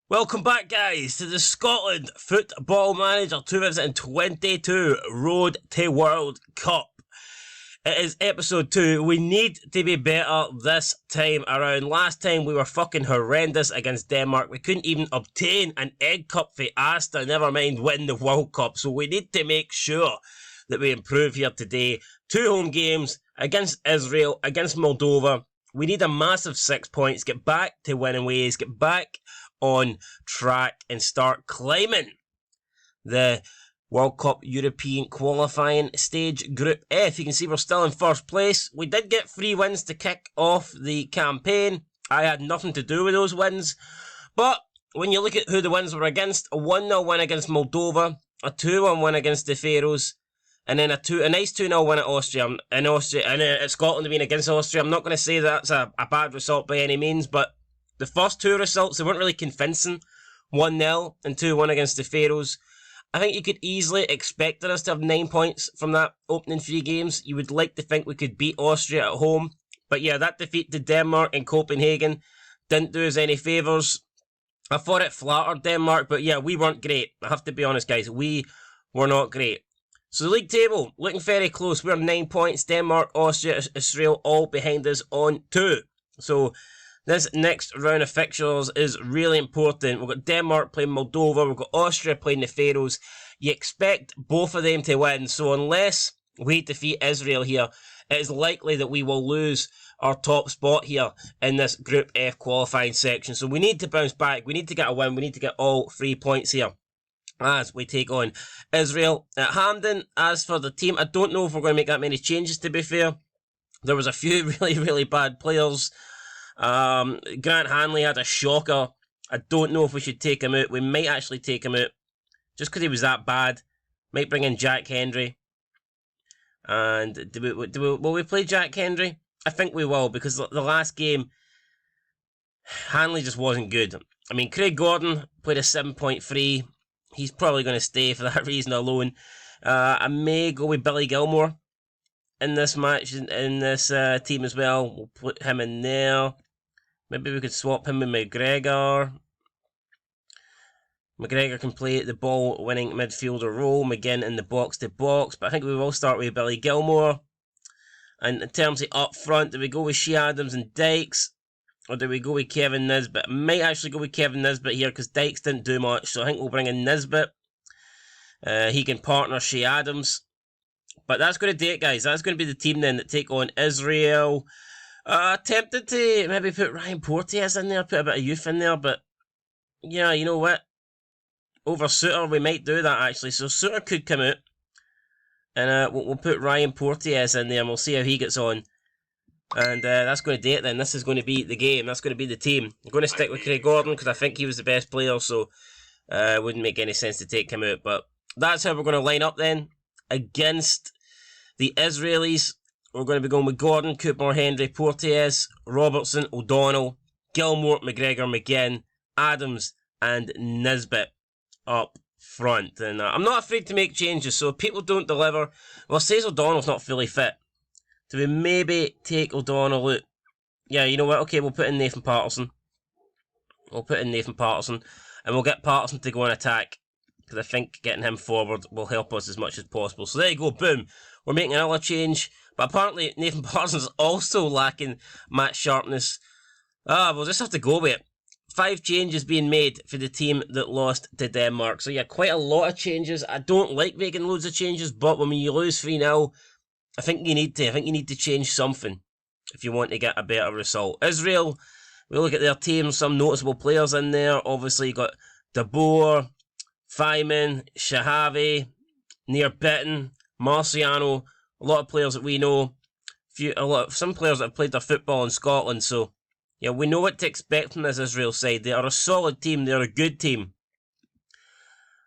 Welcome back, guys, to the Scotland Football Manager 2022 Road to World Cup. It is episode 2. We need to be better this time around. Last time we were fucking horrendous against Denmark. We couldn't even obtain an Egg Cup for Asta, never mind win the World Cup. So we need to make sure that we improve here today. 2 home games against Israel, against Moldova. We need a massive 6 points, get back to winning ways, get back on track and start climbing the World Cup European qualifying stage Group F. You can see we're still in first place. We did get 3 wins to kick off the campaign. I had nothing to do with those wins. But when you look at who the wins were against, a 1-0 win against Moldova, a 2-1 win against the Faroes, and then a nice 2-0 win at Austria. And Scotland being against Austria, I'm not going to say that's a bad result by any means, but the first 2 results, they weren't really convincing. 1-0 and 2-1 against the Faroes. I think you could easily expect us to have 9 points from that opening 3 games. You would like to think we could beat Austria at home. But yeah, that defeat to Denmark in Copenhagen didn't do us any favours. I thought it flattered Denmark, but yeah, we weren't great. I have to be honest, guys. We were not great. So the league table, looking very close. We're 9 points. Denmark, Austria, Israel, all behind us on 2. So this next round of fixtures is really important. We've got Denmark playing Moldova. We've got Austria playing the Faroes. You expect both of them to win. So unless we defeat Israel here, it is likely that we will lose our top spot here in this Group F qualifying section. So we need to bounce back. We need to get a win. We need to get all 3 points here as we take on Israel at Hampden. As for the team, I don't know if we're going to make that many changes, to be fair. There was a few really bad players. Grant Hanley had a shocker. I don't know if we should take him out. We might actually take him out just because he was that bad. Might bring in Jack Hendry. And will we play Jack Hendry? I think we will, because the last game, Hanley just wasn't good. I mean, Craig Gordon played a 7.3. He's probably going to stay for that reason alone. I may go with Billy Gilmore in this match, in this team as well. We'll put him in there. Maybe we could swap him with McGregor. McGregor can play the ball-winning midfielder role. McGinn in the box-to-box. But I think we will start with Billy Gilmore. And in terms of up front, do we go with Shea Adams and Dykes? Or do we go with Kevin Nisbet? I might actually go with Kevin Nisbet here, because Dykes didn't do much. So I think we'll bring in Nisbet. He can partner Shea Adams. But that's going to do it, guys. That's going to be the team then that take on Israel. Tempted to maybe put Ryan Porteous in there, put a bit of youth in there, but yeah, you know what? Over Suter, we might do that actually. So Suter could come out, and we'll put Ryan Porteous in there, and we'll see how he gets on. And that's going to do it then. This is going to be the game. That's going to be the team. I'm going to stick with Craig Gordon because I think he was the best player, so it wouldn't make any sense to take him out. But that's how we're going to line up then against the Israelis. We're going to be going with Gordon, Cooper, Hendry, Porteous, Robertson, O'Donnell, Gilmore, McGregor, McGinn, Adams, and Nisbet up front. And I'm not afraid to make changes, so if people don't deliver, well, says O'Donnell's not fully fit. Do we maybe take O'Donnell out? Yeah, you know what? Okay, we'll put in Nathan Patterson. And we'll get Patterson to go on attack, because I think getting him forward will help us as much as possible. So there you go, boom. We're making another change. But apparently Nathan Parsons also lacking match sharpness. We'll just have to go with it. 5 changes being made for the team that lost to Denmark. So yeah, quite a lot of changes. I don't like making loads of changes, but when you lose 3-0, I think you need to change something if you want to get a better result. Israel, we look at their team, some noticeable players in there. Obviously you got De Boer, Feynman, Shahavi, Near Bitten, Marciano. A lot of players that we know, some players that have played their football in Scotland, so yeah, we know what to expect from this Israel side. They are a solid team, they are a good team.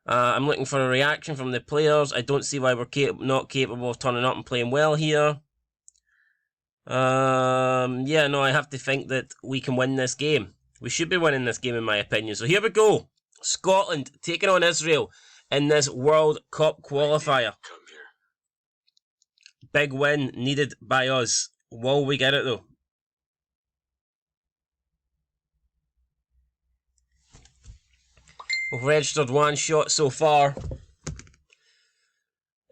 I'm looking for a reaction from the players. I don't see why we're not capable of turning up and playing well here. Yeah, no, I have to think that we can win this game. We should be winning this game in my opinion. So here we go. Scotland taking on Israel in this World Cup qualifier. Big win needed by us. Will we get it though? We've registered 1 shot so far.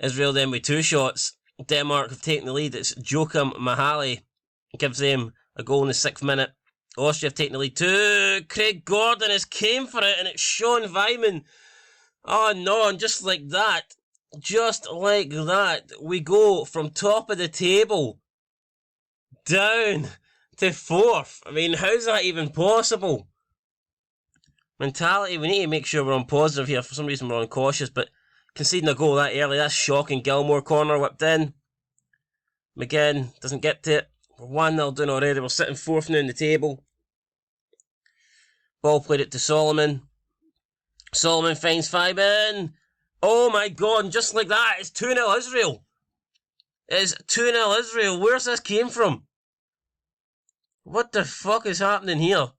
Israel then with 2 shots. Denmark have taken the lead. It's Joachim Mahali. Gives them a goal in the 6th minute. Austria have taken the lead too. Craig Gordon has came for it, and it's Sean Vyman. Oh no, and just like that, we go from top of the table down to 4th. I mean, how's that even possible? Mentality, we need to make sure we're on positive here. For some reason we're on cautious, but conceding a goal that early, that's shocking. Gilmore corner whipped in. McGinn doesn't get to it. We're 1-0 down already. We're sitting 4th now in the table. Ball played it to Solomon. Solomon finds Fiban. Oh my god, and just like that, it's 2-0 Israel. It's 2-0 Israel. Where's this came from? What the fuck is happening here?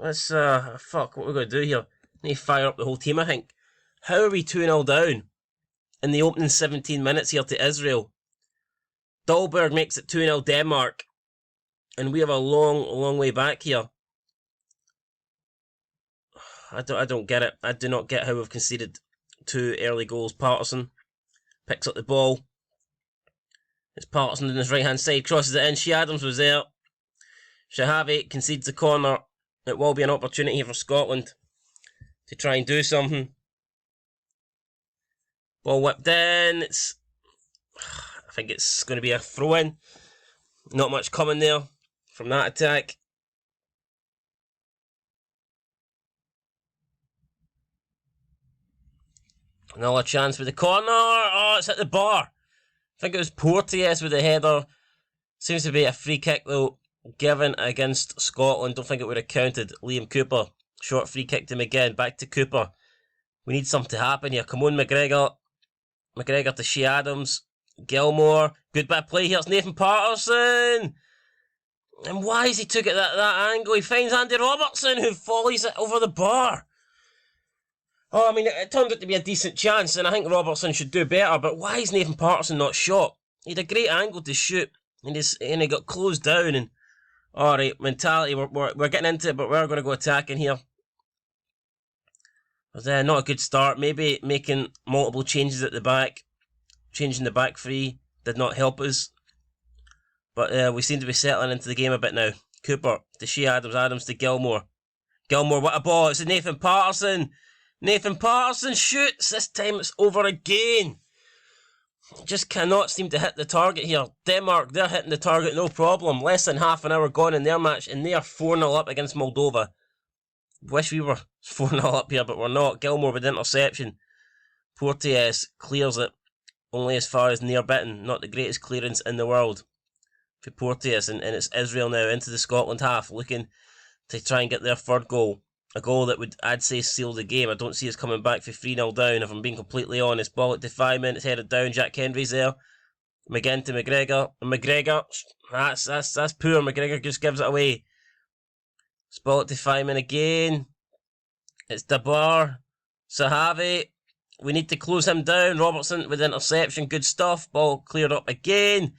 Let's, fuck, what we're going to do here? Need to fire up the whole team, I think. How are we 2-0 down in the opening 17 minutes here to Israel? Dahlberg makes it 2-0 Denmark. And we have a long way back here. I don't get it. I do not get how we've conceded 2 early goals. Patterson picks up the ball. It's Patterson on his right hand side, crosses it in. Shea Adams was there. Shahavi concedes the corner. It will be an opportunity for Scotland to try and do something. Ball whipped in. I think it's going to be a throw in. Not much coming there from that attack. Another chance with the corner. Oh, it's at the bar. I think it was Porteous with the header. Seems to be a free kick though, given against Scotland. Don't think it would have counted. Liam Cooper. Short free kick to McGinn. Back to Cooper. We need something to happen here. Come on, McGregor. McGregor to Shea Adams. Gilmore. Good bit of play here. It's Nathan Patterson. And why has he took it that angle? He finds Andy Robertson, who volleys it over the bar. Oh, I mean, it turned out to be a decent chance, and I think Robertson should do better, but why is Nathan Patterson not shot? He had a great angle to shoot, and he got closed down, and... Alright, mentality, we're getting into it, but we're going to go attacking here. But not a good start. Maybe making multiple changes at the back. Changing the back three did not help us. But we seem to be settling into the game a bit now. Cooper to Shea Adams, Adams to Gilmore. Gilmore, what a ball. It's Nathan Patterson. Nathan Patterson shoots. This time it's over again. Just cannot seem to hit the target here. Denmark, they're hitting the target no problem. Less than half an hour gone in their match, and they are 4-0 up against Moldova. Wish we were 4-0 up here, but we're not. Gilmore with interception. Porteous clears it only as far as near bitten. Not the greatest clearance in the world for Porteous, and it's Israel now into the Scotland half, looking to try and get their 3rd goal. A goal that would, I'd say, seal the game. I don't see us coming back for 3-0 down, if I'm being completely honest. Ball at defiement, it's headed down. Jack Henry's there. McGinn to McGregor. And McGregor, that's poor. McGregor just gives it away. It's ball at defiement again. It's Dabar. Sahavi. We need to close him down. Robertson with interception. Good stuff. Ball cleared up again.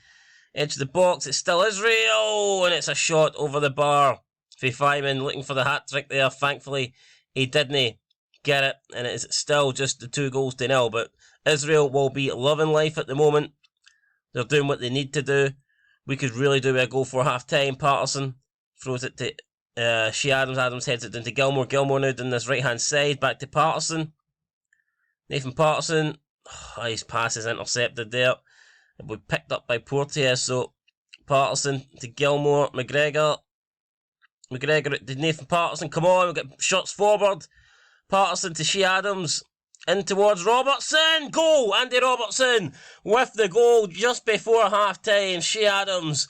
Edge of the box. It's still Israel. And it's a shot over the bar. Feynman looking for the hat-trick there. Thankfully, he didn't get it. And it's still just the 2-0. But Israel will be loving life at the moment. They're doing what they need to do. We could really do a goal for half-time. Patterson throws it to Shea Adams. Adams heads it down to Gilmore. Gilmore now down this right-hand side. Back to Patterson. Nathan Patterson. Oh, his pass is intercepted there. It was picked up by Porteous. So Patterson to Gilmore. McGregor to Nathan Patterson. Come on, we've got shots forward. Patterson to Shea Adams. In towards Robertson. Goal! Andy Robertson with the goal just before half-time. Shea Adams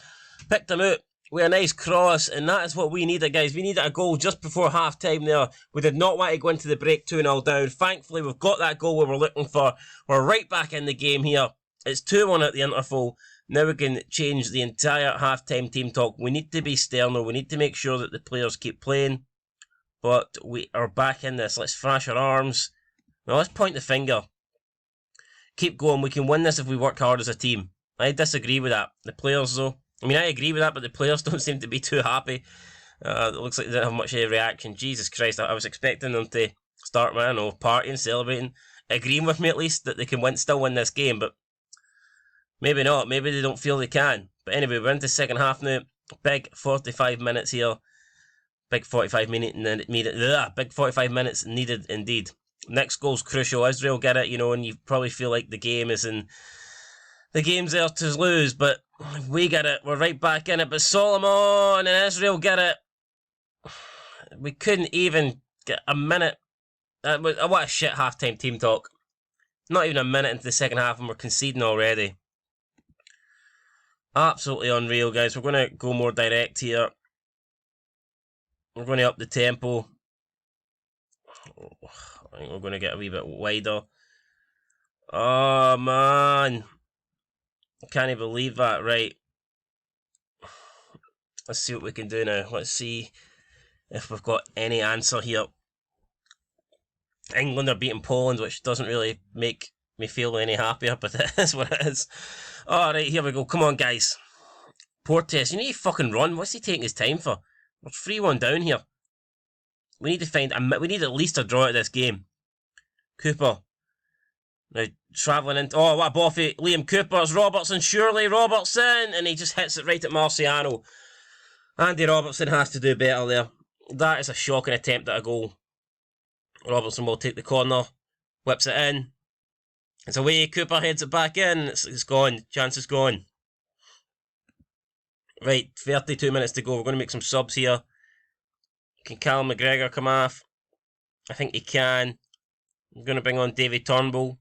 picked him out with a nice cross, and that is what we needed, guys. We needed a goal just before half-time there. We did not want to go into the break 2-0 down. Thankfully, we've got that goal we were looking for. We're right back in the game here. It's 2-1 at the interval. Now we can change the entire half-time team talk. We need to be sterner. We need to make sure that the players keep playing. But we are back in this. Let's thrash our arms. Now let's point the finger. Keep going. We can win this if we work hard as a team. I disagree with that. The players, though. I mean, I agree with that, but the players don't seem to be too happy. It looks like they didn't have much of a reaction. Jesus Christ, I was expecting them to start, man, partying, celebrating, agreeing with me at least that they can still win this game, but maybe not. Maybe they don't feel they can. But anyway, we're into the second half now. Big 45 minutes here. Big 45 big 45 minutes needed indeed. Next goal's crucial. Israel get it, and you probably feel like the game's there to lose, but we get it. We're right back in it. But Solomon and Israel get it. We couldn't even get a minute. What a shit halftime team talk. Not even a minute into the second half and we're conceding already. Absolutely unreal, guys. We're going to go more direct here. We're going to up the tempo. I think we're going to get a wee bit wider. Oh, man. I can't even believe that. Right. Let's see what we can do now. Let's see if we've got any answer here. England are beating Poland, which doesn't really make me feel any happier, but it is what it is. Alright, here we go. Come on, guys. Portes, you need to fucking run. What's he taking his time for? We're 3-1 down here. We need to we need at least a draw at this game. Cooper. Now, travelling into... Oh, what a boffy. Liam Cooper's Robertson. Surely Robertson. And he just hits it right at Marciano. Andy Robertson has to do better there. That is a shocking attempt at a goal. Robertson will take the corner. Whips it in. It's away. Cooper heads it back in. It's gone. Chance is gone. Right, 32 minutes to go. We're going to make some subs here. Can Callum McGregor come off? I think he can. I'm going to bring on David Turnbull.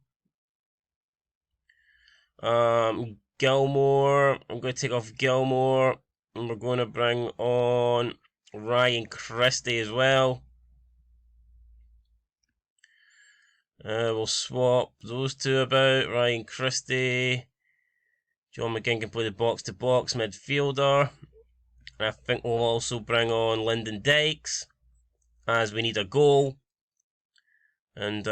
Gilmore. I'm going to take off Gilmore. And we're going to bring on Ryan Christie as well. We'll swap those two about. Ryan Christie. John McGinn can play the box-to-box midfielder. And I think we'll also bring on LYNDON Dykes, as we need a goal. And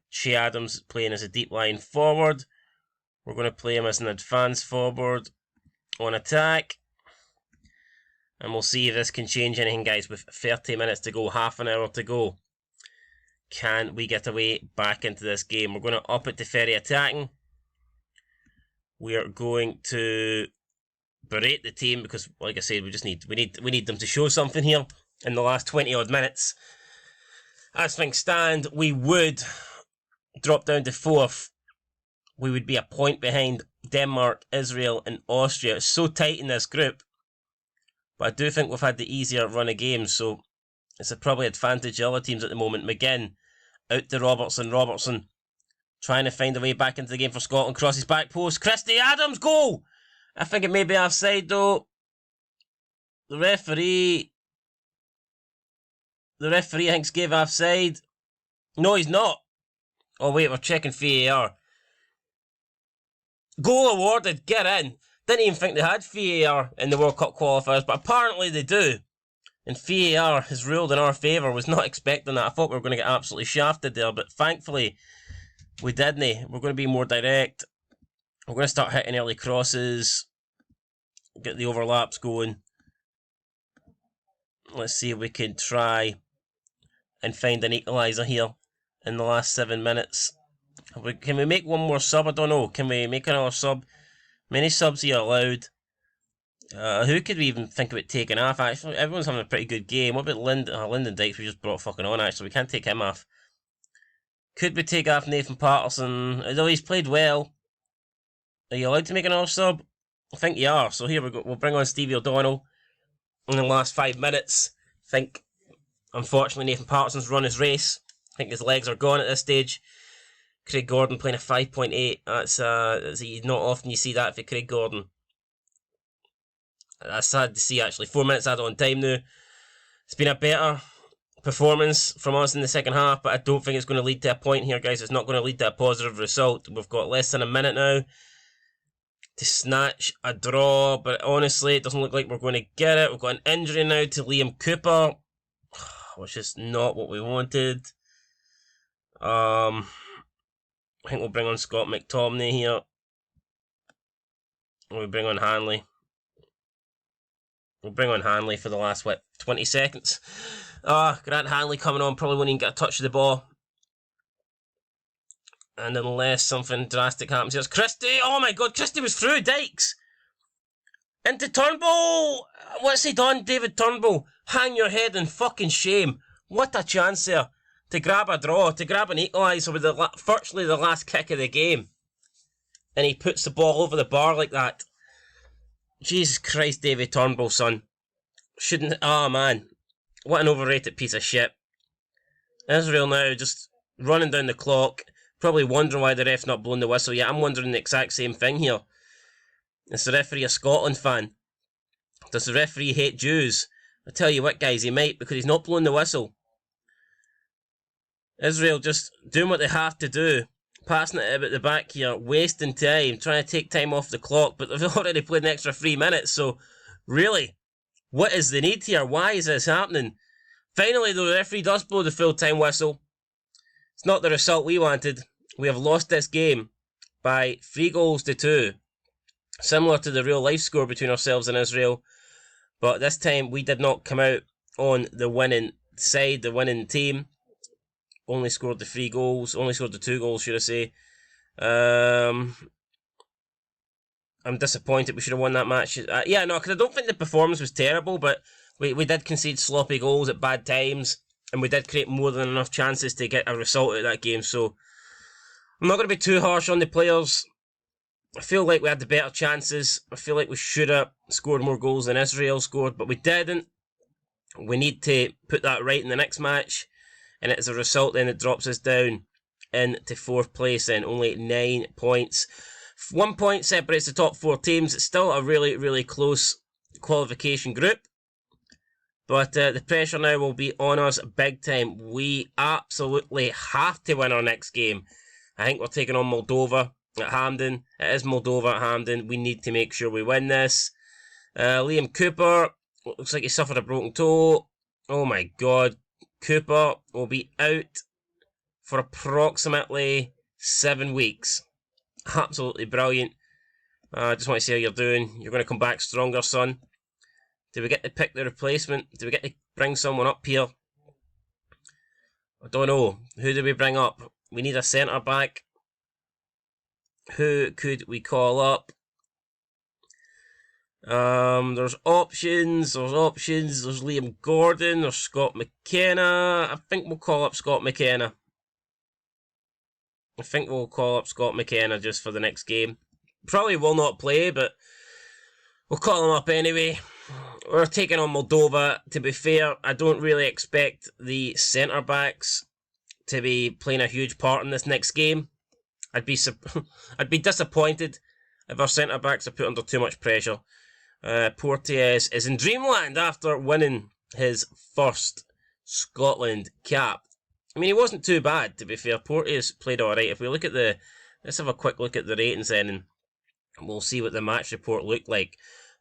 Che Adams playing as a deep line forward. We're going to play him as an advanced forward on attack. And we'll see if this can change anything, guys, with 30 minutes to go, half an hour to go. Can we get away back into this game? We're going to up it to Ferry attacking. We are going to berate the team because, like I said, we need them to show something here in the last 20 odd minutes. As things stand, we would drop down to 4th. We would be a point behind Denmark, Israel, and Austria. It's so tight in this group, but I do think we've had the easier run of games, so it's probably advantage of other teams at the moment. McGinn out to Robertson trying to find a way back into the game for Scotland. Crosses back post. Christie Adams, goal! I think it may be offside though. The referee I think gave offside. No, he's not. Oh wait, we're checking VAR. Goal awarded, get in. Didn't even think they had VAR in the World Cup qualifiers, but apparently they do. And VAR has ruled in our favour. Was not expecting that. I thought we were going to get absolutely shafted there, but thankfully we didn't. We're going to be more direct. We're going to start hitting early crosses. Get the overlaps going. Let's see if we can try and find an equaliser here in the last 7 minutes. Can we make one more sub? I don't know. Can we make another sub? Many subs are allowed. Who could we even think about taking off? Actually, everyone's having a pretty good game. What about LYNDON Dykes? We just brought fucking on, actually. We can't take him off. Could we take off Nathan Patterson? Although he's played well. Are you allowed to make another sub? I think you are. So here we go. We'll bring on Stevie O'Donnell in the last 5 minutes. I think, unfortunately, Nathan Patterson's run his race. I think his legs are gone at this stage. Craig Gordon playing a 5.8. That's not often you see that for Craig Gordon. That's sad to see, actually. 4 minutes added on time now. It's been a better performance from us in the second half, but I don't think it's going to lead to a point here, guys. It's not going to lead to a positive result. We've got less than a minute now to snatch a draw, but honestly, it doesn't look like we're going to get it. We've got an injury now to Liam Cooper, which is not what we wanted. I think we'll bring on Scott McTominay here. We'll bring on Hanley. We'll bring on Hanley for the last, 20 seconds. Grant Hanley coming on, probably won't even get a touch of the ball. And unless something drastic happens, here's Christie. Oh my god, Christie was through. Dykes into Turnbull. What's he done, David Turnbull? Hang your head in fucking shame. What a chance there to grab a draw, to grab an equaliser with virtually the last kick of the game. And he puts the ball over the bar like that. Jesus Christ, David Turnbull, son. Shouldn't... Oh, man. What an overrated piece of shit. Israel now just running down the clock. Probably wondering why the ref's not blowing the whistle. Yeah, I'm wondering the exact same thing here. Is the referee a Scotland fan? Does the referee hate Jews? I tell you what, guys, he might, because he's not blowing the whistle. Israel just doing what they have to do. Passing it about the back here, wasting time, trying to take time off the clock, but they've already played an extra 3 minutes, so really, what is the need here? Why is this happening? Finally, though, the referee does blow the full-time whistle. It's not the result we wanted. We have lost this game by 3-2. Similar to the real-life score between ourselves and Israel, but this time we did not come out on the winning side, the winning team. Only scored the 3 goals. Only scored the 2 goals, should I say. I'm disappointed. We should have won that match. Yeah, no, because I don't think the performance was terrible, but we did concede sloppy goals at bad times, and we did create more than enough chances to get a result out of that game, so I'm not going to be too harsh on the players. I feel like we had the better chances. I feel like we should have scored more goals than Israel scored, but we didn't. We need to put that right in the next match. And as a result, then it drops us down into 4th place, then only 9 points. 1 point separates the top 4 teams. It's still a really, really close qualification group. But the pressure now will be on us big time. We absolutely have to win our next game. I think we're taking on Moldova at Hampden. It is Moldova at Hampden. We need to make sure we win this. Liam Cooper, looks like he suffered a broken toe. Oh my god. Cooper will be out for approximately 7 weeks. Absolutely brilliant. I just want to see how you're doing. You're going to come back stronger, son. Do we get to pick the replacement? Do we get to bring someone up here? I don't know. Who do we bring up? We need a centre-back. Who could we call up? There's options. There's Liam Gordon. There's Scott McKenna. I think we'll call up Scott McKenna. Just for the next game. Probably will not play, but we'll call him up anyway. We're taking on Moldova. To be fair, I don't really expect the centre-backs to be playing a huge part in this next game. I'd be disappointed if our centre-backs are put under too much pressure. Porteous is in dreamland after winning his first Scotland cap. I mean, he wasn't too bad, to be fair. Porteous played alright. If we look at let's have a quick look at the ratings then, and we'll see what the match report looked like.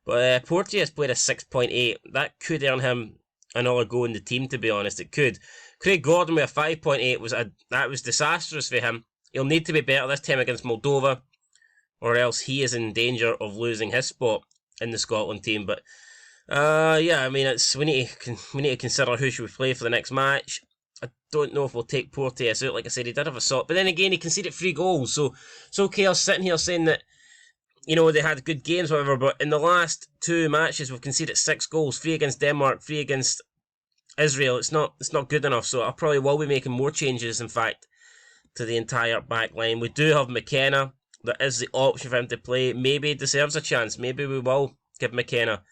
But Porteous played a 6.8. That could earn him another go in the team, to be honest. It could. Craig Gordon with a 5.8 that was disastrous for him. He'll need to be better this time against Moldova, or else he is in danger of losing his spot in the Scotland team. But yeah, I mean, we need to consider who should we play for the next match. I don't know if we'll take Porteous out. Like I said, he did have a sort, but then again, he conceded 3 goals. So it's okay. I was sitting here saying that, you know, they had good games, whatever. But in the last 2 matches, we've conceded 6 goals: 3 against Denmark, 3 against Israel. It's not good enough. So I probably will be making more changes. In fact, to the entire back line. We do have McKenna. There is the option for him to play. Maybe he deserves a chance. Maybe we will give McKenna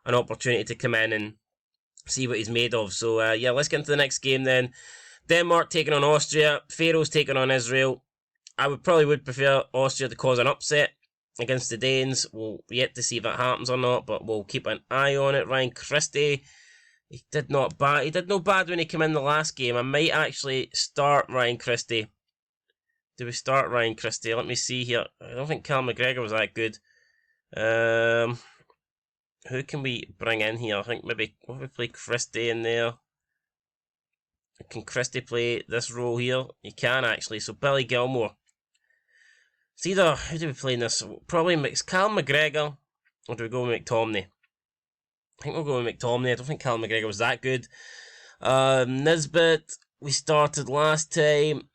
an opportunity to come in and see what he's made of. So, yeah, let's get into the next game then. Denmark taking on Austria. Faroes taking on Israel. I probably would prefer Austria to cause an upset against the Danes. We'll yet to see if that happens or not, but we'll keep an eye on it. Ryan Christie, he did no bad when he came in the last game. I might actually start Ryan Christie. Do we start Ryan Christie? Let me see here. I don't think Cal McGregor was that good. Who can we bring in here? I think maybe what if we play Christie in there? Can Christie play this role here? He can actually. So Billy Gilmore. It's either, who do we play in this? Probably Cal McGregor, or do we go with McTominay? I think we'll go with McTominay. I don't think Callum McGregor was that good. Nisbet, we started last time.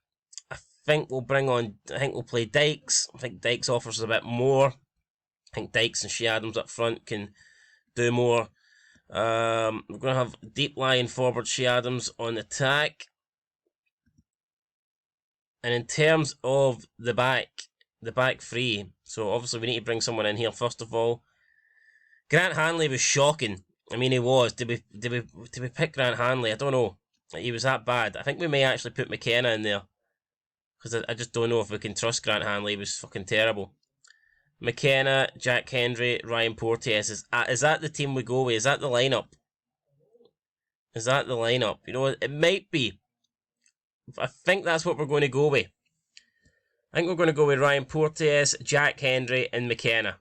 I think we'll play Dykes. I think Dykes offers a bit more. I think Dykes and Shea Adams up front can do more. We're going to have deep lying forward Shea Adams on attack. And in terms of the back three, so obviously we need to bring someone in here first of all. Grant Hanley was shocking. I mean, he was. Did we pick Grant Hanley? I don't know. He was that bad. I think we may actually put McKenna in there. Because I just don't know if we can trust Grant Hanley. He was fucking terrible. McKenna, Jack Hendry, Ryan Porteous. Is that the team we go with? Is that the lineup? Is that the lineup? You know, it might be. I think that's what we're going to go with. I think we're going to go with Ryan Porteous, Jack Hendry, and McKenna.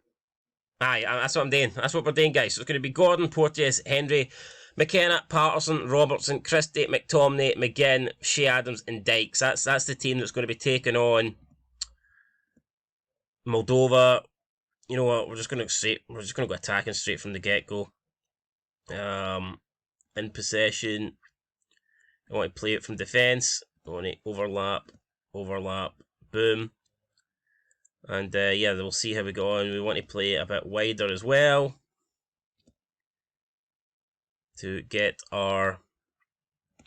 Aye, that's what I'm doing. That's what we're doing, guys. So it's going to be Gordon, Porteous, Hendry, McKenna, Patterson, Robertson, Christie, McTominay, McGinn, Shea Adams, and Dykes. That's the team that's going to be taking on Moldova. You know what? We're just going to go attacking straight from the get-go. In possession, I want to play it from defence. I want to overlap, boom. And yeah, we'll see how we go on. We want to play it a bit wider as well to get our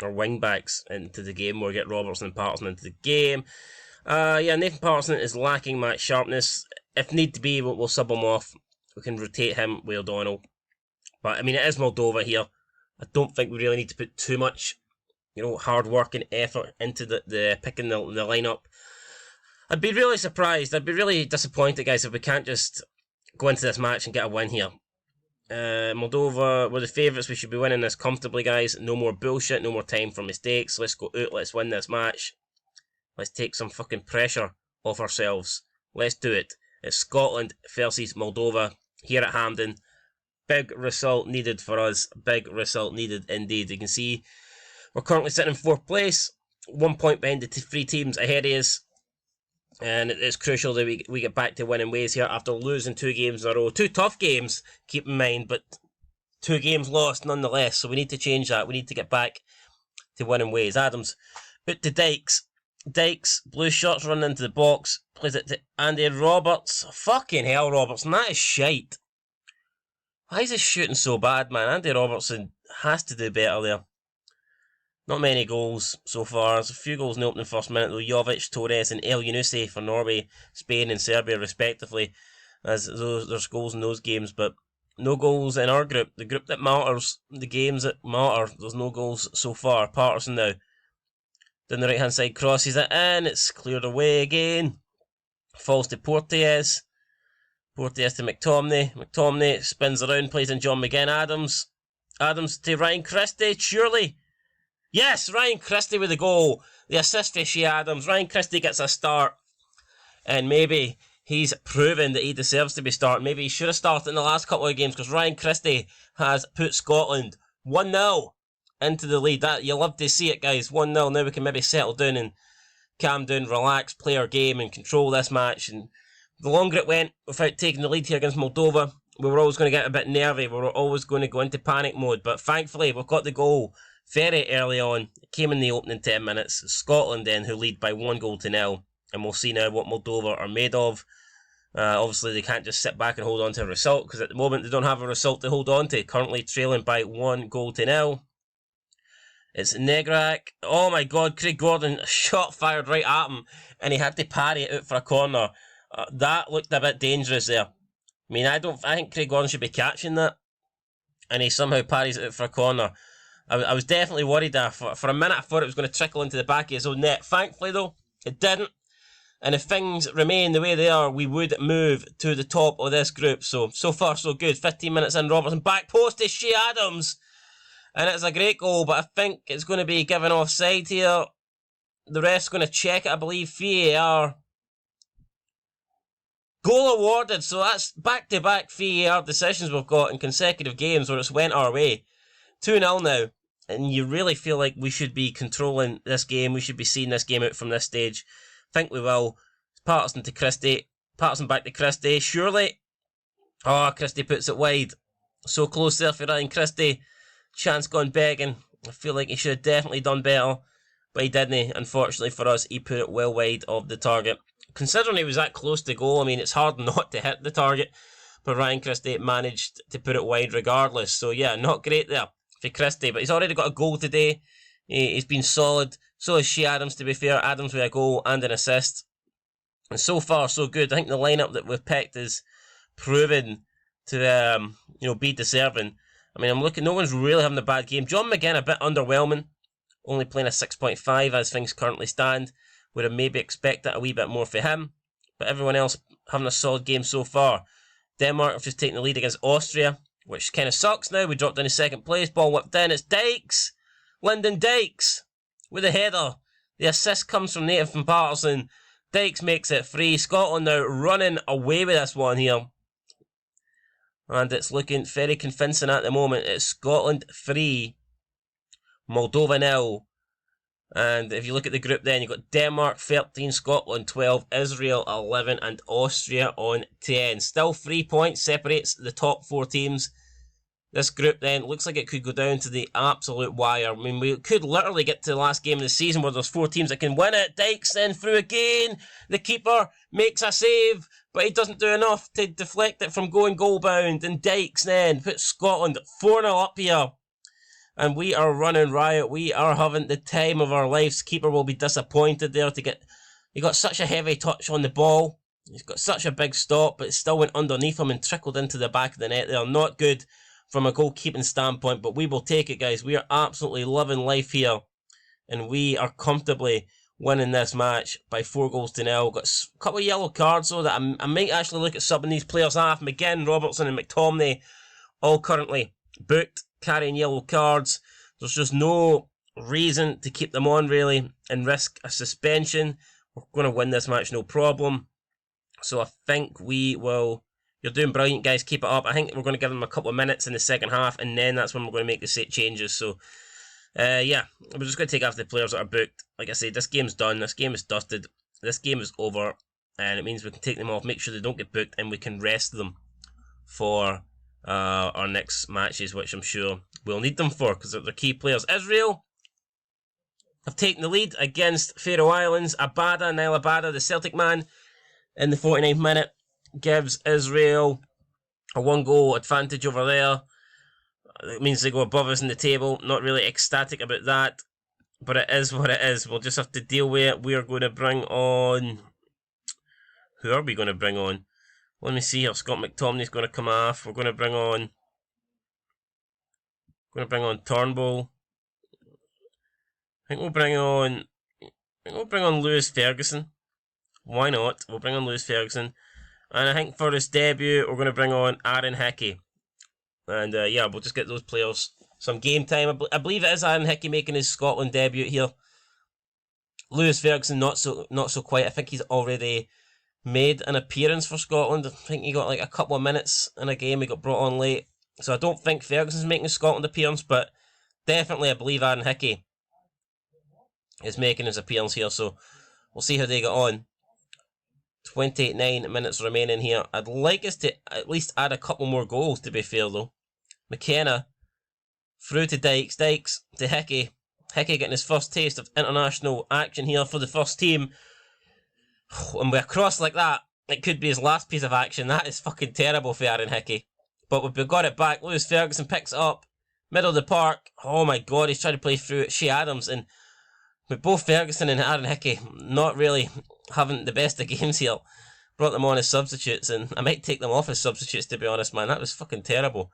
wing backs into the game. We'll get Robertson and Patterson into the game. Yeah, Nathan Patterson is lacking match sharpness. If need to be, we'll sub him off. We can rotate him with O'Donnell. But I mean, it is Moldova here. I don't think we really need to put too much, you know, hard work and effort into the picking the lineup. I'd be really surprised. I'd be really disappointed, guys, if we can't just go into this match and get a win here. Moldova, we're the favourites. We should be winning this comfortably, guys. No more bullshit. No more time for mistakes. Let's go out. Let's win this match. Let's take some fucking pressure off ourselves. Let's do it. It's Scotland versus Moldova here at Hampden. Big result needed for us. Big result needed indeed. You can see we're currently sitting in 4th place. 1 point behind the 3 teams ahead of us. And it's crucial that we get back to winning ways here after losing 2 games in a row. 2 tough games, keep in mind, but 2 games lost nonetheless. So we need to change that. We need to get back to winning ways. Adams, put to Dykes. Dykes, blue shirts running into the box. Plays it to Andy Roberts. Fucking hell, Robertson, that is shite. Why is he shooting so bad, man? Andy Robertson has to do better there. Not many goals so far. There's a few goals in the opening first minute though. Jovic, Torres and Elyounoussi for Norway, Spain and Serbia respectively. As there's goals in those games, but no goals in our group. The group that matters, the games that matter. There's no goals so far. Patterson now. Down the right hand side, crosses it in. It's cleared away again. Falls to Porteous. Porteous to McTominay. McTominay spins around, plays in John McGinn. Adams. Adams to Ryan Christie. Surely. Yes, Ryan Christie with the goal. The assist for Shea Adams. Ryan Christie gets a start. And maybe he's proven that he deserves to be starting. Maybe he should have started in the last couple of games because Ryan Christie has put Scotland 1-0 into the lead. That you love to see it, guys. 1-0. Now we can maybe settle down and calm down, relax, play our game and control this match. And the longer it went without taking the lead here against Moldova, we were always going to get a bit nervy. We were always going to go into panic mode. But thankfully, we've got the goal very early on. It came in the opening 10 minutes. Scotland then, who lead by 1-0. And we'll see now what Moldova are made of. Obviously, they can't just sit back and hold on to a result, because at the moment they don't have a result to hold on to. Currently trailing by 1-0. It's Negrak. Oh my god, Craig Gordon, a shot fired right at him, and he had to parry it out for a corner. That looked a bit dangerous there. I mean, I think Craig Gordon should be catching that, and he somehow parries it out for a corner. I was definitely worried there. For a minute I thought it was going to trickle into the back of his own net. Thankfully though, it didn't. And if things remain the way they are, we would move to the top of this group. So far so good. 15 minutes in, Robertson back post is Shea Adams. And it's a great goal, but I think it's going to be given offside here. The ref's going to check it, I believe. VAR. Goal awarded, so that's back-to-back VAR decisions we've got in consecutive games where it's went our way. 2-0 now. And you really feel like we should be controlling this game. We should be seeing this game out from this stage. Think we will. Patterson to Christie. Patterson back to Christie. Surely. Oh, Christie puts it wide. So close there for Ryan Christie. Chance gone begging. I feel like he should have definitely done better, but he didn't. Unfortunately for us, he put it well wide of the target. Considering he was that close to goal, I mean, it's hard not to hit the target, but Ryan Christie managed to put it wide regardless. So yeah, not great there for Christie, but he's already got a goal today. He's been solid. So is Shea Adams, to be fair. Adams with a goal and an assist. And so far, so good. I think the lineup that we've picked is proven to be deserving. I mean, I'm looking, no one's really having a bad game. John McGinn, a bit underwhelming. Only playing a 6.5 as things currently stand. Would have maybe expected a wee bit more for him. But everyone else having a solid game so far. Denmark have just taken the lead against Austria, which kind of sucks now. We dropped down to second place. Ball whipped in. It's Dykes. Lyndon Dykes with a header. The assist comes from Nathan Patterson. Dykes makes it free. Scotland now running away with this one here. And it's looking very convincing at the moment. It's Scotland 3, Moldova 0. And if you look at the group then, you've got Denmark 13, Scotland 12, Israel 11, and Austria on 10. Still 3 points separates the top 4 teams. This group then looks like it could go down to the absolute wire. I mean, we could literally get to the last game of the season where there's 4 teams that can win it. Dykes then through again. The keeper makes a save, but he doesn't do enough to deflect it from going goal bound. And Dykes then puts Scotland 4-0 up here. And we are running riot. We are having the time of our lives. Keeper will be disappointed there to get... He got such a heavy touch on the ball. He's got such a big stop, but it still went underneath him and trickled into the back of the net there. Not good from a goalkeeping standpoint, but we will take it, guys. We are absolutely loving life here. And we are comfortably winning this match by 4-0. Got a couple of yellow cards, though, that I might actually look at subbing these players off. McGinn, Robertson and McTominay all currently booked, carrying yellow cards. There's just no reason to keep them on, really, and risk a suspension. We're going to win this match, no problem. So I think we will... You're doing brilliant, guys. Keep it up. I think we're going to give them a couple of minutes in the second half, and then that's when we're going to make the set changes. So, yeah, we're just going to take after the players that are booked. Like I say, this game's done. This game is dusted. This game is over, and it means we can take them off, make sure they don't get booked, and we can rest them for our next matches, which I'm sure we'll need them for, because they're key players. Israel have taken the lead against Faroe Islands. Niall Abada, the Celtic man, in the 49th minute, gives Israel a 1-goal advantage over there. It means they go above us in the table. Not really ecstatic about that, but it is what it is. We'll just have to deal with it. We are going to bring on... Who are we going to bring on? Let me see here. Scott McTominay's going to come off. We're going to bring on... Turnbull. I think we'll bring on Lewis Ferguson. Why not? We'll bring on Lewis Ferguson. And I think for his debut, we're going to bring on Aaron Hickey. And yeah, we'll just get those players some game time. I believe it is Aaron Hickey making his Scotland debut here. Lewis Ferguson, not so quite. I think he's already made an appearance for Scotland. I think he got like a couple of minutes in a game. He got brought on late. So I don't think Ferguson's making a Scotland appearance, but definitely I believe Aaron Hickey is making his appearance here. So we'll see how they get on. 29 minutes remaining here. I'd like us to at least add a couple more goals, to be fair, though. McKenna through to Dykes. Dykes to Hickey. Hickey getting his first taste of international action here for the first team. And with a cross like that, it could be his last piece of action. That is fucking terrible for Aaron Hickey. But we've got it back. Lewis Ferguson picks it up. Middle of the park. Oh my god, he's trying to play through it. Shea Adams. And with both Ferguson and Aaron Hickey not really having the best of games here, brought them on as substitutes, and I might take them off as substitutes, to be honest, man. That was fucking terrible.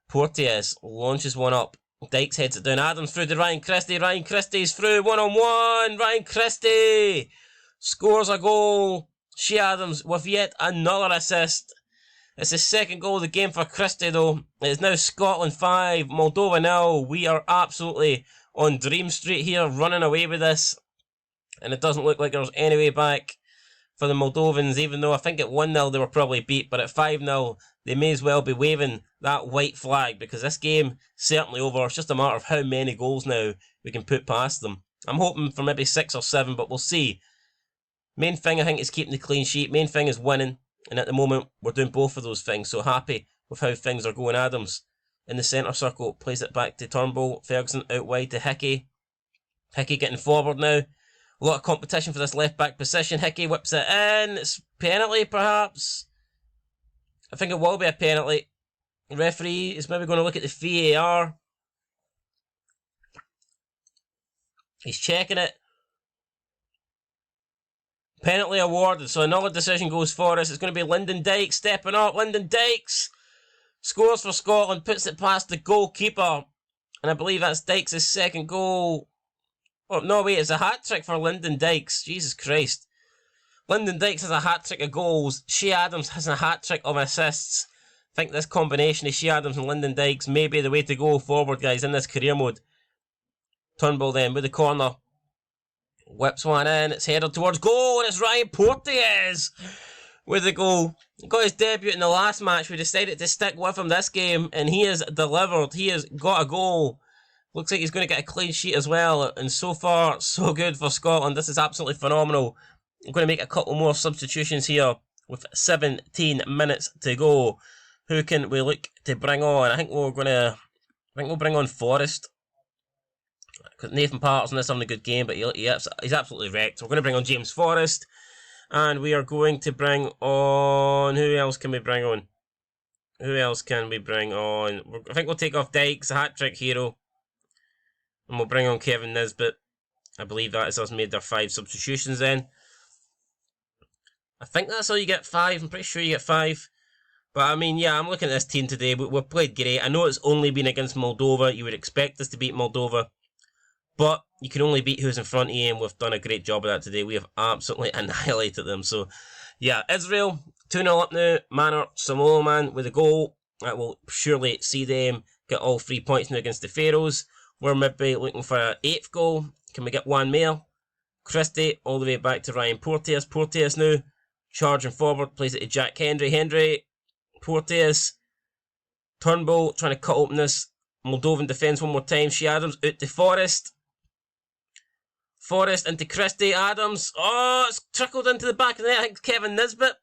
Porteous launches one up. Dykes heads it down. Adams through to Ryan Christie. Ryan Christie's through. 1-on-1. Ryan Christie scores a goal. Shea Adams with yet another assist. It's the second goal of the game for Christie, though. It's now Scotland 5, Moldova 0. We are absolutely on Dream Street here, running away with this. And it doesn't look like there's any way back for the Moldovans, even though I think at 1-0 they were probably beat, but at 5-0 they may as well be waving that white flag, because this game certainly over. It's just a matter of how many goals now we can put past them. I'm hoping for maybe 6 or 7, but we'll see. Main thing, I think, is keeping the clean sheet. Main thing is winning, and at the moment we're doing both of those things, so happy with how things are going. Adams in the centre circle, plays it back to Turnbull. Ferguson out wide to Hickey. Hickey getting forward now. A lot of competition for this left back position. Hickey whips it in. It's penalty, perhaps. I think it will be a penalty. The referee is maybe going to look at the VAR. He's checking it. Penalty awarded, so another decision goes for us. It's going to be Lyndon Dykes stepping up. Lyndon Dykes scores for Scotland, puts it past the goalkeeper. And I believe that's Dykes' second goal. Oh, no, wait, it's a hat-trick for Lyndon Dykes. Jesus Christ. Lyndon Dykes has a hat-trick of goals. Shea Adams has a hat-trick of assists. I think this combination of Shea Adams and Lyndon Dykes may be the way to go forward, guys, in this career mode. Turnbull then with the corner. Whips one in. It's headed towards goal, and it's Ryan Porteous with the goal. He got his debut in the last match. We decided to stick with him this game, and he has delivered. He has got a goal. Looks like he's going to get a clean sheet as well, and so far, so good for Scotland. This is absolutely phenomenal. I'm going to make a couple more substitutions here with 17 minutes to go. Who can we look to bring on? I think we'll bring on Forrest. Because Nathan Patterson is having a good game, but he's absolutely wrecked. So we're going to bring on James Forrest. And we are going to bring on... Who else can we bring on? I think we'll take off Dykes, a hat-trick hero. And we'll bring on Kevin Nisbet. I believe that is us made their 5 substitutions then. I think that's all you get, 5. I'm pretty sure you get 5. But I mean, yeah, I'm looking at this team today. We've played great. I know it's only been against Moldova. You would expect us to beat Moldova. But you can only beat who's in front of you, and we've done a great job of that today. We have absolutely annihilated them. So, yeah, Israel, 2-0 up now. Manor, Samoa man with a goal. That will surely see them get all 3 points now against the Faroes. We're maybe looking for an 8th goal. Can we get one more? Christie, all the way back to Ryan Porteous. Porteous now, charging forward, plays it to Jack Hendry. Hendry, Porteous, Turnbull, trying to cut open this Moldovan defence one more time. Shea Adams out to Forrest. Forrest into Christie. Adams. Oh, it's trickled into the back of the net. I think Kevin Nisbet.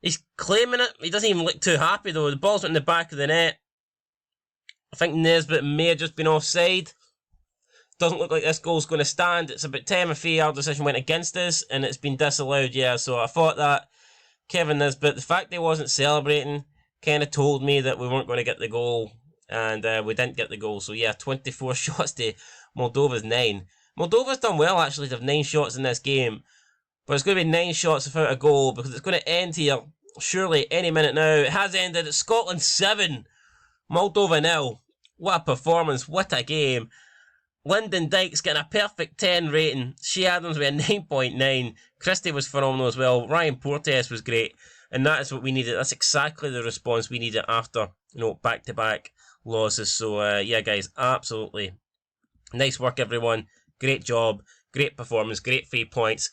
He's claiming it. He doesn't even look too happy though. The ball's went in the back of the net. I think Nisbet may have just been offside. Doesn't look like this goal's going to stand. It's about time a VAR decision went against us and it's been disallowed. Yeah, so I thought that Kevin Nisbet, the fact they wasn't celebrating kind of told me that we weren't going to get the goal. And we didn't get the goal. So yeah, 24 shots to Moldova's 9. Moldova's done well actually to have 9 shots in this game. But it's going to be 9 shots without a goal because it's going to end here surely any minute now. It has ended. It's Scotland 7, Moldova 0. What a performance. What a game. Lyndon Dykes getting a perfect 10 rating. Shea Adams with a 9.9. Christie was phenomenal as well. Ryan Porteous was great. And that is what we needed. That's exactly the response we needed after, back-to-back losses. So, yeah, guys, absolutely. Nice work, everyone. Great job. Great performance. Great 3 points.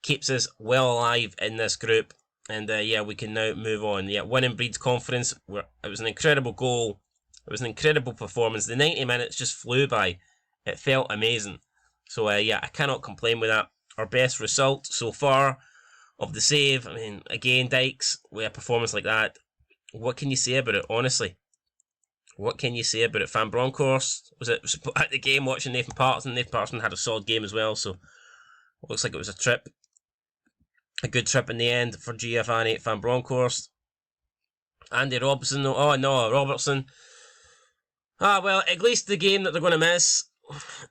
Keeps us well alive in this group. And, yeah, we can now move on. Yeah, winning breeds confidence. It was an incredible goal. It was an incredible performance. The 90 minutes just flew by. It felt amazing. So, yeah, I cannot complain with that. Our best result so far of the save. I mean, again, Dykes, with a performance like that, what can you say about it, honestly? What can you say about it? Van Bronckhorst was at the game watching Nathan Patterson. Nathan Patterson had a solid game as well, so it looks like it was a trip. A good trip in the end for GF Van Bronckhorst. Andy Robertson, oh no, Robertson. Well, at least the game that they're going to miss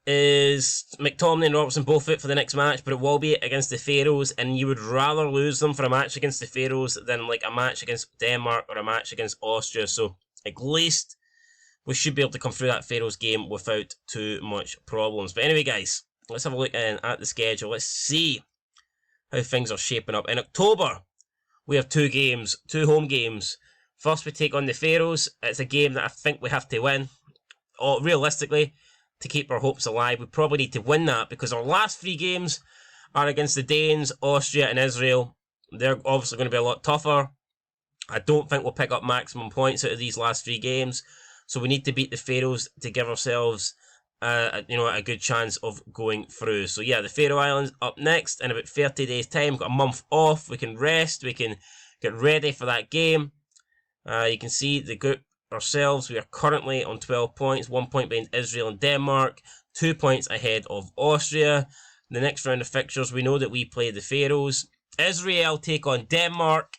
is McTominay and Robertson both fit for the next match, but it will be against the Faroes, and you would rather lose them for a match against the Faroes than like a match against Denmark or a match against Austria. So at least we should be able to come through that Faroes game without too much problems. But anyway, guys, let's have a look at the schedule. Let's see how things are shaping up. In October, we have 2 games, 2 home games. First, we take on the Faroes. It's a game that I think we have to win. Or realistically, to keep our hopes alive, we probably need to win that because our last 3 games are against the Danes, Austria and Israel. They're obviously going to be a lot tougher. I don't think we'll pick up maximum points out of these last 3 games. So we need to beat the Faroes to give ourselves a good chance of going through. So yeah, the Faroe Islands up next in about 30 days time. We've got a month off. We can rest. We can get ready for that game. You can see the group ourselves. We are currently on 12 points, 1 point behind Israel and Denmark, 2 points ahead of Austria. The next round of fixtures, we know that we play the Faroes. Israel take on Denmark.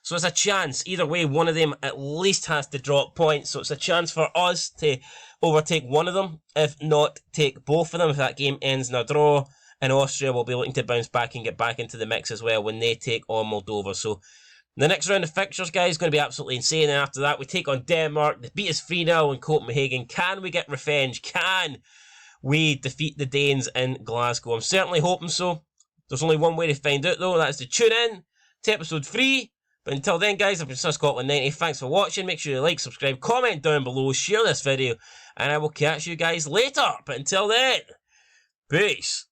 So it's a chance. Either way, one of them at least has to drop points. So it's a chance for us to overtake one of them, if not take both of them. If that game ends in a draw, and Austria will be looking to bounce back and get back into the mix as well when they take on Moldova. So the next round of fixtures, guys, is going to be absolutely insane. And after that, we take on Denmark. They beat us 3-0 in Copenhagen. Can we get revenge? Can we defeat the Danes in Glasgow? I'm certainly hoping so. There's only one way to find out, though. That's to tune in to episode 3. But until then, guys, I've been Scotland90. Thanks for watching. Make sure you like, subscribe, comment down below, share this video, and I will catch you guys later. But until then, peace.